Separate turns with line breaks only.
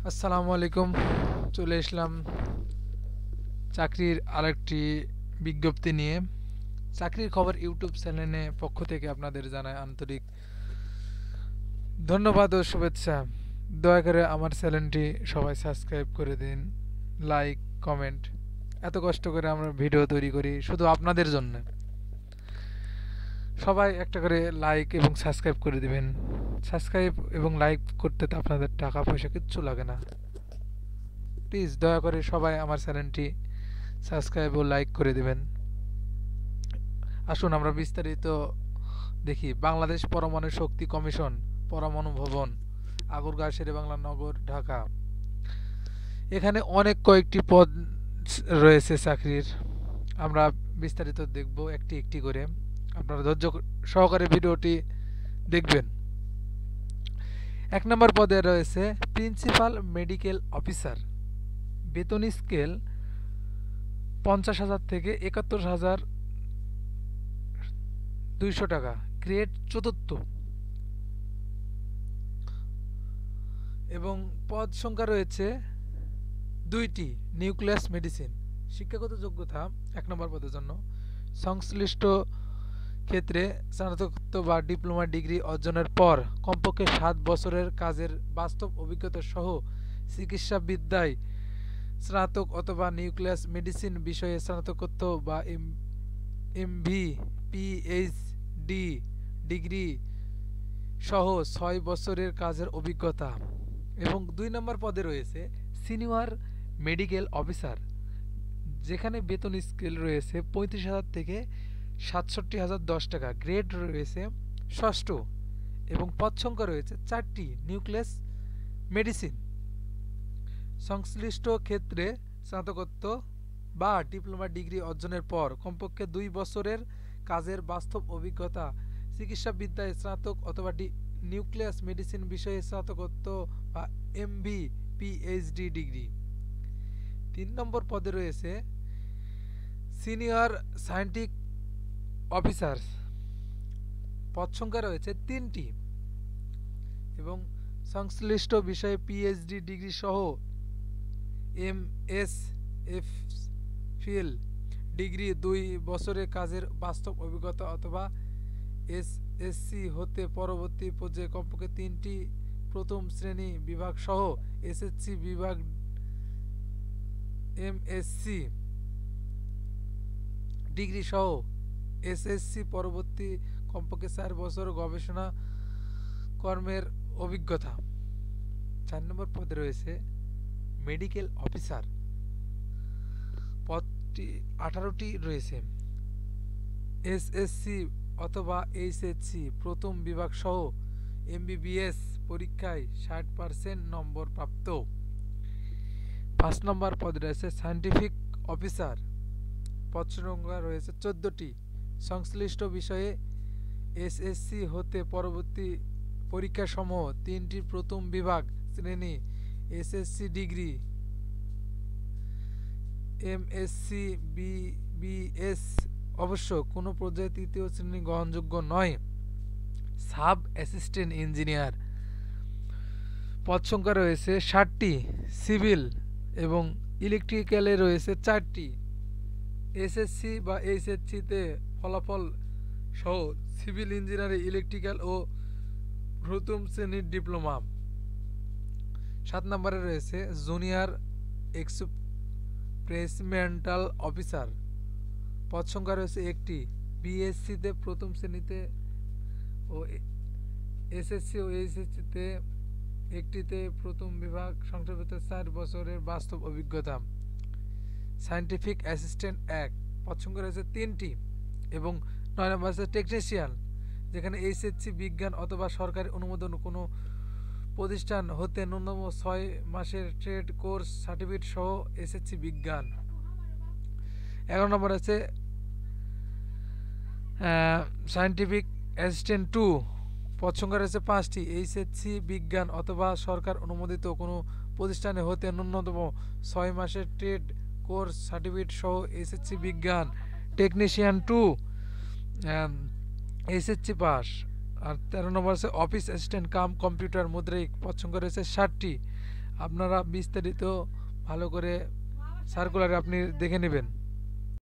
আসসালামু আলাইকুম। চলে আসলাম চাকরির আরেকটি বিজ্ঞপ্তি নিয়ে। চাকরির খবর ইউটিউব চ্যানেলে পক্ষ থেকে আপনাদের জানায় আন্তরিক ধন্যবাদ ও শুভেচ্ছা। দয়া করে আমার চ্যানেলটি সবাই সাবস্ক্রাইব করে দিন, লাইক, কমেন্ট। এত কষ্ট করে আমরা ভিডিও তৈরি করি শুধু আপনাদের জন্য। সবাই একটা করে লাইক এবং সাবস্ক্রাইব করে দিবেন। সাবস্ক্রাইব এবং লাইক করতে তো আপনাদের টাকা পয়সা কিচ্ছু লাগে না। প্লিজ দয়া করে সবাই আমার চ্যানেলটি সাবস্ক্রাইব ও লাইক করে দিবেন। আসুন আমরা বিস্তারিত দেখি। বাংলাদেশ পরমাণু শক্তি কমিশন, পরমাণু ভবন, আগুরগাঁও, শেরেবাংলা নগর, ঢাকা। এখানে অনেক কয়েকটি পদ রয়েছে চাকরির। আমরা বিস্তারিত দেখব একটি একটি করে। আপনারা ধৈর্য সহকারে ভিডিওটি দেখবেন। ১ নম্বর পদে রয়েছে প্রিন্সিপাল মেডিকেল অফিসার। বেতন স্কেল ৫০,০০০ থেকে ৭১,২০০ টাকা। গ্রেড চতুর্থ এবং পদ সংখ্যা রয়েছে ২টি। Nucleus medicine. শিক্ষাগত যোগ্যতা ১ নম্বর পদের জন্য সংশ্লিষ্ট ক্ষেত্রে স্নাতকোত্তর বা ডিপ্লোমা ডিগ্রি অর্জনের পর কমপক্ষে ৭ বছরের কাজের বাস্তব অভিজ্ঞতা সহ চিকিৎসাবিদ্যায় স্নাতক অথবা নিউক্লিয়াস মেডিসিন বিষয়ে স্নাতকোত্তর বা এমভি, পিএইচডি ডিগ্রি সহ ৬ বছরের কাজের অভিজ্ঞতা। এবং ২ নম্বর পদে রয়েছে সিনিয়র মেডিকেল অফিসার, যেখানে বেতন স্কেল রয়েছে ৩৫,০০০ থেকে ৬৭,০১০ টাকা। গ্রেড রয়েছে ষষ্ঠ এবং পদ সংখ্যা রয়েছে ৪টি। Nucleus medicine. সংশ্লিষ্ট ক্ষেত্রে স্নাতকোত্তর বা ডিপ্লোমা ডিগ্রি অর্জনের পর কমপক্ষে ২ বছরের কাজের বাস্তব অভিজ্ঞতা, চিকিৎসাবিদ্যায় স্নাতক অথবা নিউক্লিয়াস মেডিসিন বিষয়ে স্নাতকোত্তর বা এমবি, পিএইচডি ডিগ্রি। ৩ নম্বর পদে রয়েছে সিনিয়র সায়েন্টিফিক অফিসার। পদ সংখ্যা রয়েছে ৩টি এবং সংশ্লিষ্ট বিষয়ে পিএইচডি ডিগ্রি সহ এমএস ফিল ডিগ্রি, ২ বছরের কাজের বাস্তব অভিজ্ঞতা অথবা এসএসসি হতে পরবর্তী পর্যায়ে কমপক্ষে ৩টি প্রথম শ্রেণী বিভাগ সহ এসএসসি বিভাগ, এমএসসি ডিগ্রি সহ এসএসসি পরবর্তী কমপক্ষে ৪ বছর গবেষণা কর্মের অভিজ্ঞতা। ৪ নম্বর পদে রয়েছে মেডিকেল অফিসার। পদটি ১৮টি রয়েছে। এসএসসি অথবা এইচএসসি প্রথম বিভাগ সহ এমবিবিএস পরীক্ষায় ৬০% নম্বর প্রাপ্ত। ৫ নম্বর পদে রয়েছে সায়েন্টিফিক অফিসার। পদ সংখ্যা রয়েছে ১৪টি। সংশ্লিষ্ট বিষয়ে এসএসসি হতে পরবর্তী পরীক্ষাসমূহ ৩টি প্রথম বিভাগ শ্রেণী এসএসসি ডিগ্রি, এমএসসি, বিবিএস। অবশ্য কোনো পর্যায়ে ৩য় শ্রেণী গ্রহণযোগ্য নয়। Sub assistant engineer. পদ সংখ্যা রয়েছে ৬০টি। সিভিল এবং ইলেকট্রিক্যালে রয়েছে ৪টি। এসএসসি বা এইচএসসিতে ফলাফল সহ সিভিল ইঞ্জিনিয়ারিং, ইলেকট্রিক্যাল ও প্রথম শ্রেণীর ডিপ্লোমা। ৭ নম্বরে রয়েছে জুনিয়র এক্সপ্রেসমেন্টাল অফিসার। পদ সংখ্যা রয়েছে ১টি। বিএসসিতে প্রথম শ্রেণীতে ও এসএসসি ও এইচএসসিতে একটিতে প্রথম বিভাগ, সংক্ষেপে ৪ বছরের বাস্তব অভিজ্ঞতা। সায়েন্টিফিক অ্যাসিস্ট্যান্ট ১, পদ সংখ্যা রয়েছে ৩টি। এবং ৯ নম্বর আছে টেকনিশিয়ান, যেখানে এইচএসসি বিজ্ঞান অথবা সরকারি অনুমোদন কোনো প্রতিষ্ঠান হতে ন্যূনতম ৬ মাসের ট্রেড কোর্স সার্টিফিকেট সহ এসএসসি বিজ্ঞান। ১১ নম্বর আছে সায়েন্টিফিক অ্যাসিস্ট্যান্ট ২, পদ সংখ্যা রয়েছে ৫টি। এইচএসসি বিজ্ঞান অথবা সরকার অনুমোদিত কোনো প্রতিষ্ঠানে হতে ন্যূনতম ৬ মাসের ট্রেড কোর্স সার্টিফিকেট সহ এসএসসি বিজ্ঞান। Technician ২ SSC pass. আর ১৩ নম্বর আছে অফিস অ্যাসিস্ট্যান্ট কাম কম্পিউটার মুদ্রিক। পদ সংখ্যা রয়েছে ৬০টি। আপনারা বিস্তারিত ভালো করে সার্কুলারে আপনি দেখে নেবেন।